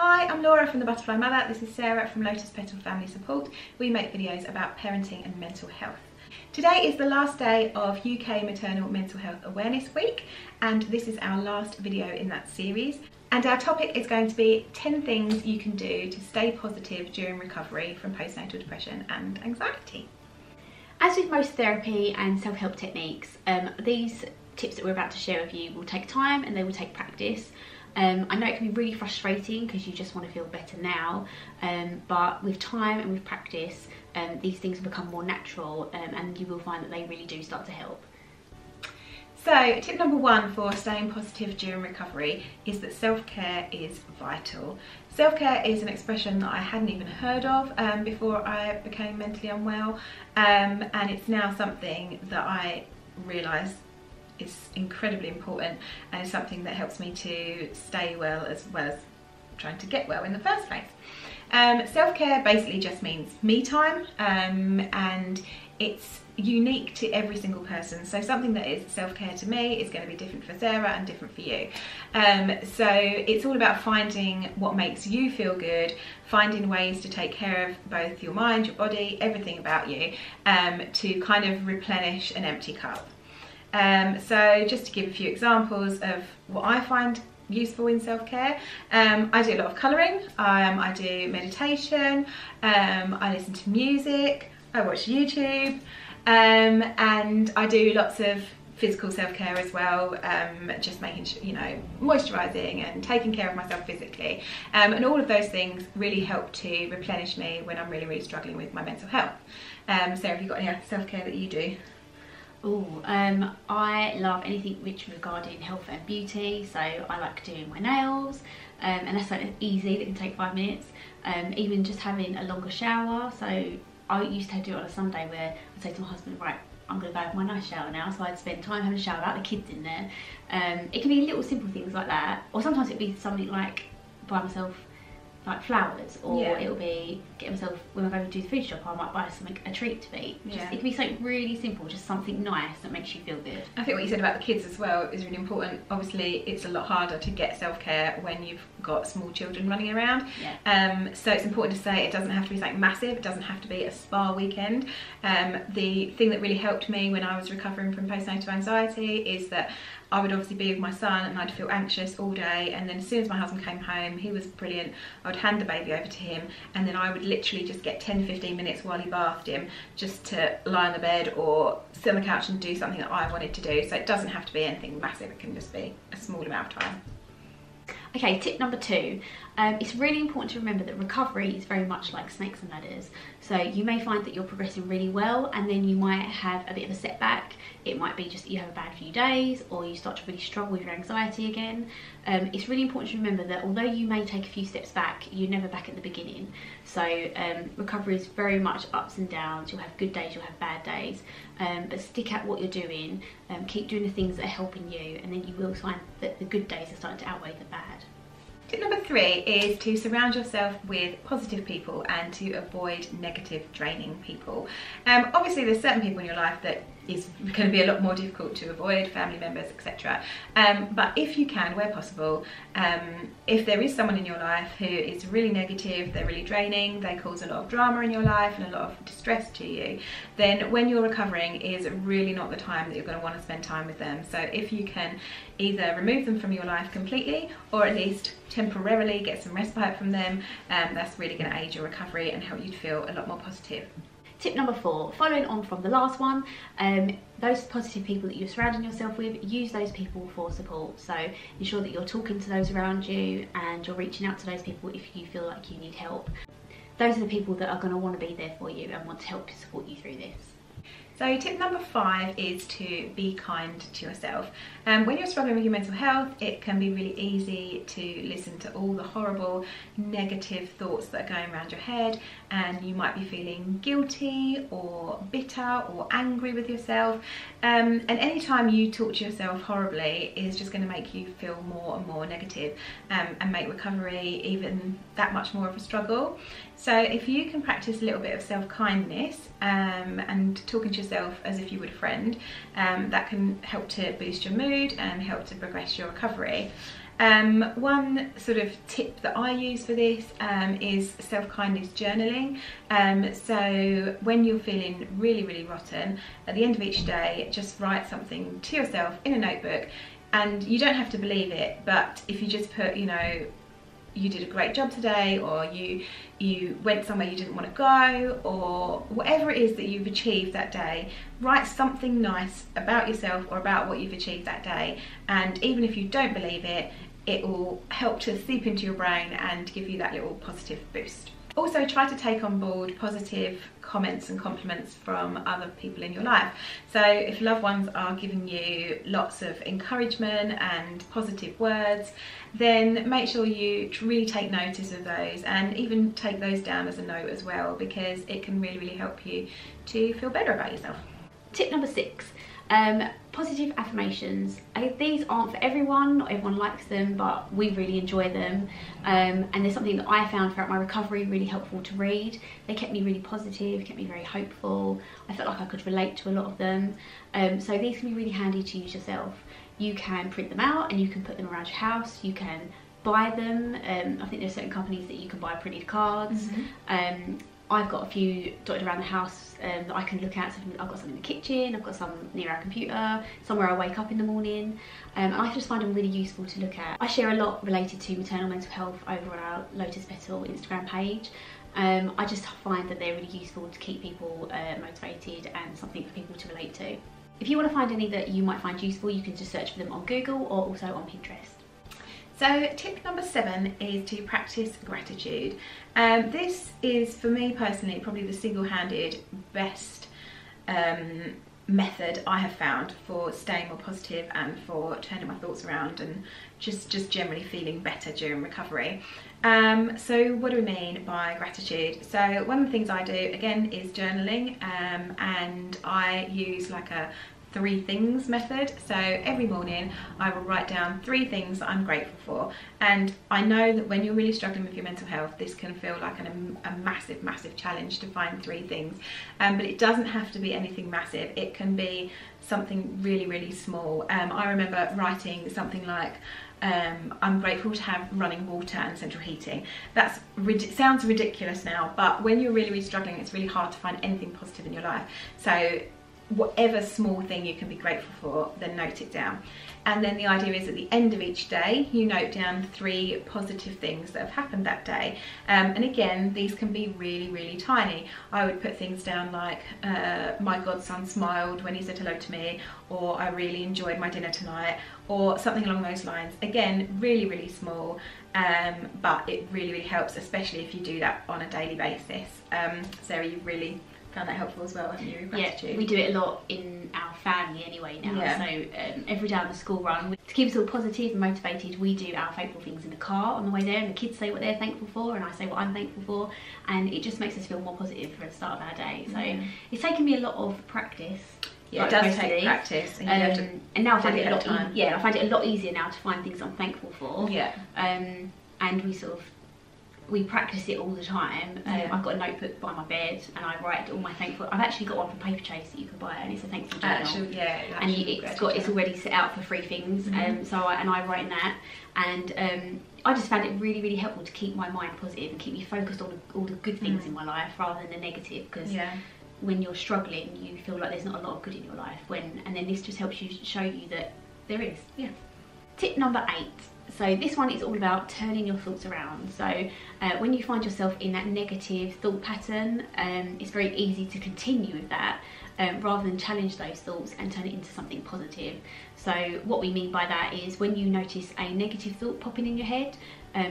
Hi, I'm Laura from The Butterfly Mother. This is Sarah from Lotus Petal Family Support. We make videos about parenting and mental health. Today is the last day of UK Maternal Mental Health Awareness Week, and this is our last video in that series. And our topic is going to be 10 things you can do to stay positive during recovery from postnatal depression and anxiety. As with most therapy and self-help techniques, these tips that we're about to share with you will take time and they will take practice. I know it can be really frustrating because you just want to feel better now, but with time and with practice, these things will become more natural, and you will find that they really do start to help. So tip number one for staying positive during recovery is that self-care is vital. Self-care is an expression that I hadn't even heard of before I became mentally unwell, and it's now something that I realise is incredibly important, and is something that helps me to stay well as trying to get well in the first place. Self-care basically just means me time, and it's unique to every single person. So something that is self-care to me is going to be different for Sarah and different for you. So it's all about finding what makes you feel good, finding ways to take care of both your mind, your body, everything about you, to kind of replenish an empty cup. So just to give a few examples of what I find useful in self-care, I do a lot of colouring, I do meditation, I listen to music, I watch YouTube, and I do lots of physical self-care as well, just making sure, moisturising and taking care of myself physically, and all of those things really help to replenish me when I'm really struggling with my mental health. Sarah, have you got any self-care that you do? I love anything which regarding health and beauty, so I like doing my nails, and that's something easy that can take 5 minutes. Even just having a longer shower, so I used to do it on a Sunday where I'd say to my husband, right, I'm going to go have my nice shower now, so I'd spend time having a shower without the kids in there. It can be little simple things like that, or sometimes it'd be something like buy myself like flowers, or it'll be get myself, when I go to do the food shop, I might buy something, a treat to eat. It can be something really simple, just something nice that makes you feel good. I think what you said about the kids as well is really important. Obviously it's a lot harder to get self-care when you've got small children running around, so it's important to say it doesn't have to be something massive, it doesn't have to be a spa weekend. The thing that really helped me when I was recovering from postnatal anxiety is that I would obviously be with my son and I'd feel anxious all day, and then as soon as my husband came home, he was brilliant, I would hand the baby over to him, and then I would literally just get 10-15 minutes while he bathed him just to lie on the bed or sit on the couch and do something that I wanted to do. So it doesn't have to be anything massive, it can just be a small amount of time. Okay, tip number 2. It's really important to remember that recovery is very much like snakes and ladders. So you may find that you're progressing really well, and then you might have a bit of a setback. It might be just that you have a bad few days, or you start to really struggle with your anxiety again. It's really important to remember that although you may take a few steps back, you're never back at the beginning. So recovery is very much ups and downs. You'll have good days, you'll have bad days, but stick at what you're doing, keep doing the things that are helping you, and then you will find that the good days are starting to outweigh the bad. Tip number 3 is to surround yourself with positive people and to avoid negative, draining people. Obviously there's certain people in your life that is going to be a lot more difficult to avoid, family members, etc. But if you can, where possible, if there is someone in your life who is really negative, they're really draining, they cause a lot of drama in your life and a lot of distress to you, then when you're recovering is really not the time that you're going to want to spend time with them. So if you can either remove them from your life completely, or at least temporarily get some respite from them, that's really going to aid your recovery and help you to feel a lot more positive. Tip number 4, following on from the last one, those positive people that you're surrounding yourself with, use those people for support. So ensure that you're talking to those around you and you're reaching out to those people if you feel like you need help. Those are the people that are going to want to be there for you and want to help support you through this. So tip number 5 is to be kind to yourself. When you're struggling with your mental health, it can be really easy to listen to all the horrible negative thoughts that are going around your head, and you might be feeling guilty or bitter or angry with yourself, and anytime you talk to yourself horribly is just going to make you feel more and more negative, and make recovery even that much more of a struggle. So if you can practice a little bit of self-kindness, and talking to yourself as if you would a friend, that can help to boost your mood and help to progress your recovery. One sort of tip that I use for this is self-kindness journaling. So when you're feeling really rotten, at the end of each day, just write something to yourself in a notebook. And you don't have to believe it, but if you just put, you know, you did a great job today, or you went somewhere you didn't want to go, or whatever it is that you've achieved that day, write something nice about yourself or about what you've achieved that day. And even if you don't believe it, it will help to seep into your brain and give you that little positive boost. Also, try to take on board positive comments and compliments from other people in your life. So if loved ones are giving you lots of encouragement and positive words, then make sure you really take notice of those, and even take those down as a note as well, because it can really help you to feel better about yourself. Tip number 6. Positive affirmations. These aren't for everyone, not everyone likes them, but we really enjoy them, and they're something that I found throughout my recovery really helpful to read. They kept me really positive, kept me very hopeful. I felt like I could relate to a lot of them, so these can be really handy to use yourself. You can print them out and you can put them around your house. You can buy them. I think there's certain companies that you can buy printed cards. I've got a few dotted around the house that I can look at. So I've got some in the kitchen, I've got some near our computer, somewhere I wake up in the morning, and I just find them really useful to look at. I share a lot related to maternal mental health over on our Lotus Petal Instagram page. I just find that they're really useful to keep people motivated and something for people to relate to. If you want to find any that you might find useful, you can just search for them on Google or also on Pinterest. So tip number 7 is to practice gratitude. This is, for me personally, probably the single-handed best method I have found for staying more positive and for turning my thoughts around and just generally feeling better during recovery. So what do we mean by gratitude? So one of the things I do, again, is journaling, and I use like a 3 things method. So every morning I will write down 3 things that I'm grateful for, and I know that when you're really struggling with your mental health, this can feel like a massive challenge to find 3 things, but it doesn't have to be anything massive. It can be something really small. I remember writing something like, I'm grateful to have running water and central heating. That sounds ridiculous now, but when you're really struggling, it's really hard to find anything positive in your life. So whatever small thing you can be grateful for, then note it down. And then the idea is at the end of each day, you note down 3 positive things that have happened that day. And again, these can be really tiny. I would put things down like, my godson smiled when he said hello to me, or I really enjoyed my dinner tonight, or something along those lines. Again, really small, but it really helps, especially if you do that on a daily basis. Sarah, you really found that helpful as well, haven't you? Gratitude. Yeah, we do it a lot in our family anyway now. Yeah. So every day on the school run, to keep us all positive and motivated, we do our thankful things in the car on the way there, and the kids say what they're thankful for and I say what I'm thankful for, and it just makes us feel more positive for the start of our day. So it's taken me a lot of practice. Yeah, like, it does take practice, and you have to, and now I find it a lot. I find it a lot easier now to find things I'm thankful for. Yeah. And we practice it all the time. I've got a notebook by my bed and I write all my thankful. I've actually got one from Paper Chase that you can buy, and it's a thankful journal. And it's already set out for 3 things. So I write in that, and I just found it really helpful to keep my mind positive and keep me focused on all the good things in my life rather than the negative. Because when you're struggling, you feel like there's not a lot of good in your life. And then this just helps you show you that there is. Yeah. Tip number 8. So this one is all about turning your thoughts around. So when you find yourself in that negative thought pattern, it's very easy to continue with that rather than challenge those thoughts and turn it into something positive. So what we mean by that is when you notice a negative thought popping in your head,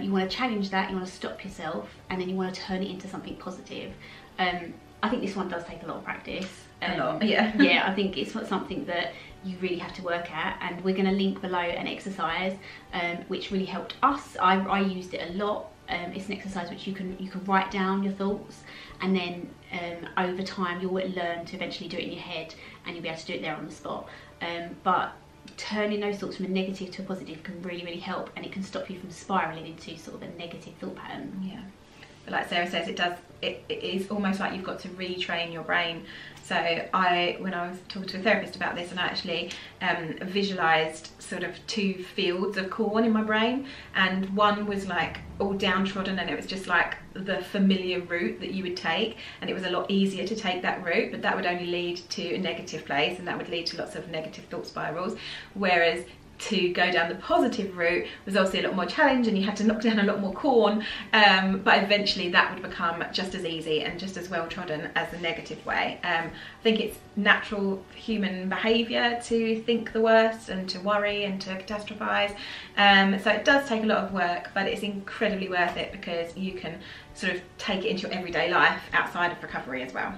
you want to challenge that, you want to stop yourself, and then you want to turn it into something positive. I think this one does take a lot of practice. A lot, yeah. Yeah, I think it's something that you really have to work at, and we're going to link below an exercise which really helped us. I used it a lot. It's an exercise which you can write down your thoughts, and then over time you'll learn to eventually do it in your head, and you'll be able to do it there on the spot. But turning those thoughts from a negative to a positive can really help, and it can stop you from spiralling into sort of a negative thought pattern. Yeah. But like Sarah says, it is almost like you've got to retrain your brain. So when I was talking to a therapist about this, and I actually visualised sort of 2 fields of corn in my brain, and one was like all downtrodden, and it was just like the familiar route that you would take, and it was a lot easier to take that route, but that would only lead to a negative place, and that would lead to lots of negative thought spirals. Whereas to go down the positive route was obviously a lot more challenge, and you had to knock down a lot more corn, but eventually that would become just as easy and just as well trodden as the negative way. I think it's natural human behaviour to think the worst and to worry and to catastrophise, so it does take a lot of work, but it's incredibly worth it because you can sort of take it into your everyday life outside of recovery as well.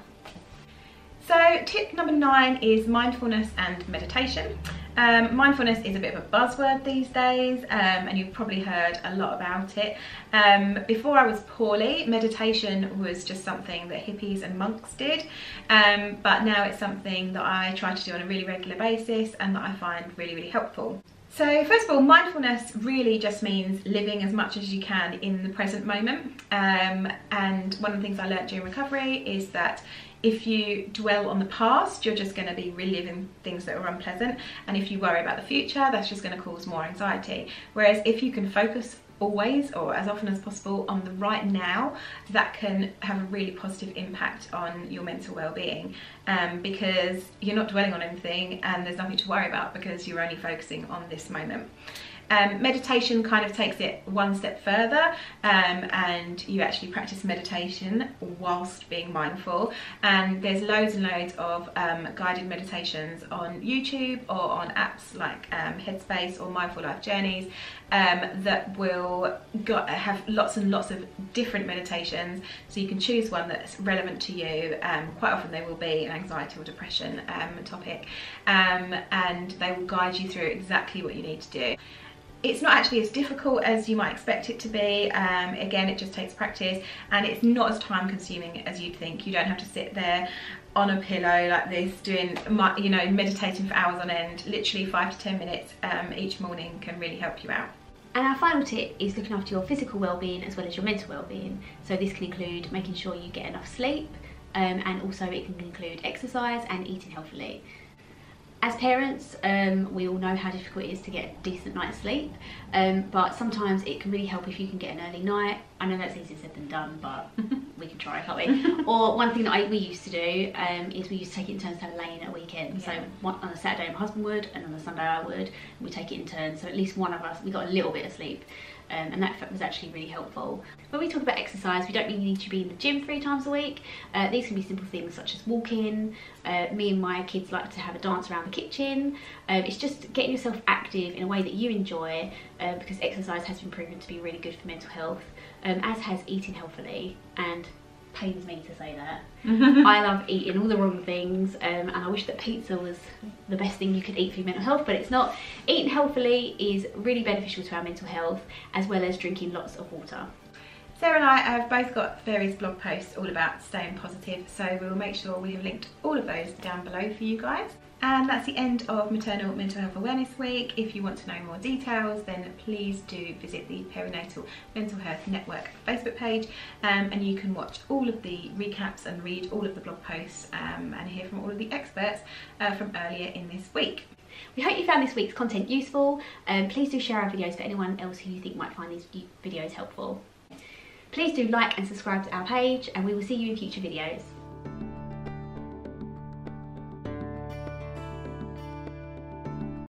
So tip number 9 is mindfulness and meditation. Mindfulness is a bit of a buzzword these days, and you've probably heard a lot about it. Before I was poorly, meditation was just something that hippies and monks did, but now it's something that I try to do on a really regular basis and that I find really, really helpful. So first of all, mindfulness really just means living as much as you can in the present moment, and one of the things I learned during recovery is that if you dwell on the past, you're just going to be reliving things that are unpleasant, and if you worry about the future, that's just going to cause more anxiety. Whereas if you can focus always, or as often as possible, on the right now, that can have a really positive impact on your mental well-being, because you're not dwelling on anything and there's nothing to worry about because you're only focusing on this moment. Meditation kind of takes it one step further, and you actually practice meditation whilst being mindful, and there's loads and loads of guided meditations on YouTube or on apps like Headspace or Mindful Life Journeys that will have lots and lots of different meditations, so you can choose one that's relevant to you. Quite often they will be an anxiety or depression topic, and they will guide you through exactly what you need to do. It's not actually as difficult as you might expect it to be. Again, it just takes practice, and it's not as time consuming as you'd think. You don't have to sit there on a pillow like this doing, you know, meditating for hours on end. Literally 5 to 10 minutes each morning can really help you out. And our final tip is looking after your physical well-being as well as your mental well-being. So this can include making sure you get enough sleep, and also it can include exercise and eating healthily. As parents, we all know how difficult it is to get a decent night's sleep, but sometimes it can really help if you can get an early night. I know that's easier said than done, but we can try, can't we? Or one thing that we used to do is we used to take it in turns to have laying at a weekend. Yeah. So on a Saturday my husband would, and on a Sunday I would, and we take it in turns, so at least one of us, we got a little bit of sleep. And that was actually really helpful. When we talk about exercise, we don't really need to be in the gym 3 times a week. These can be simple things such as walking. Me and my kids like to have a dance around the kitchen. It's just getting yourself active in a way that you enjoy, because exercise has been proven to be really good for mental health, as has eating healthily, and pains me to say that. I love eating all the wrong things, and I wish that pizza was the best thing you could eat for your mental health, but it's not. Eating healthily is really beneficial to our mental health, as well as drinking lots of water. Sarah and I have both got various blog posts all about staying positive, so we'll make sure we have linked all of those down below for you guys. And that's the end of Maternal Mental Health Awareness Week. If you want to know more details, then please do visit the Perinatal Mental Health Network Facebook page, and you can watch all of the recaps and read all of the blog posts, and hear from all of the experts from earlier in this week. We hope you found this week's content useful. Please do share our videos for anyone else who you think might find these videos helpful. Please do like and subscribe to our page, and we will see you in future videos.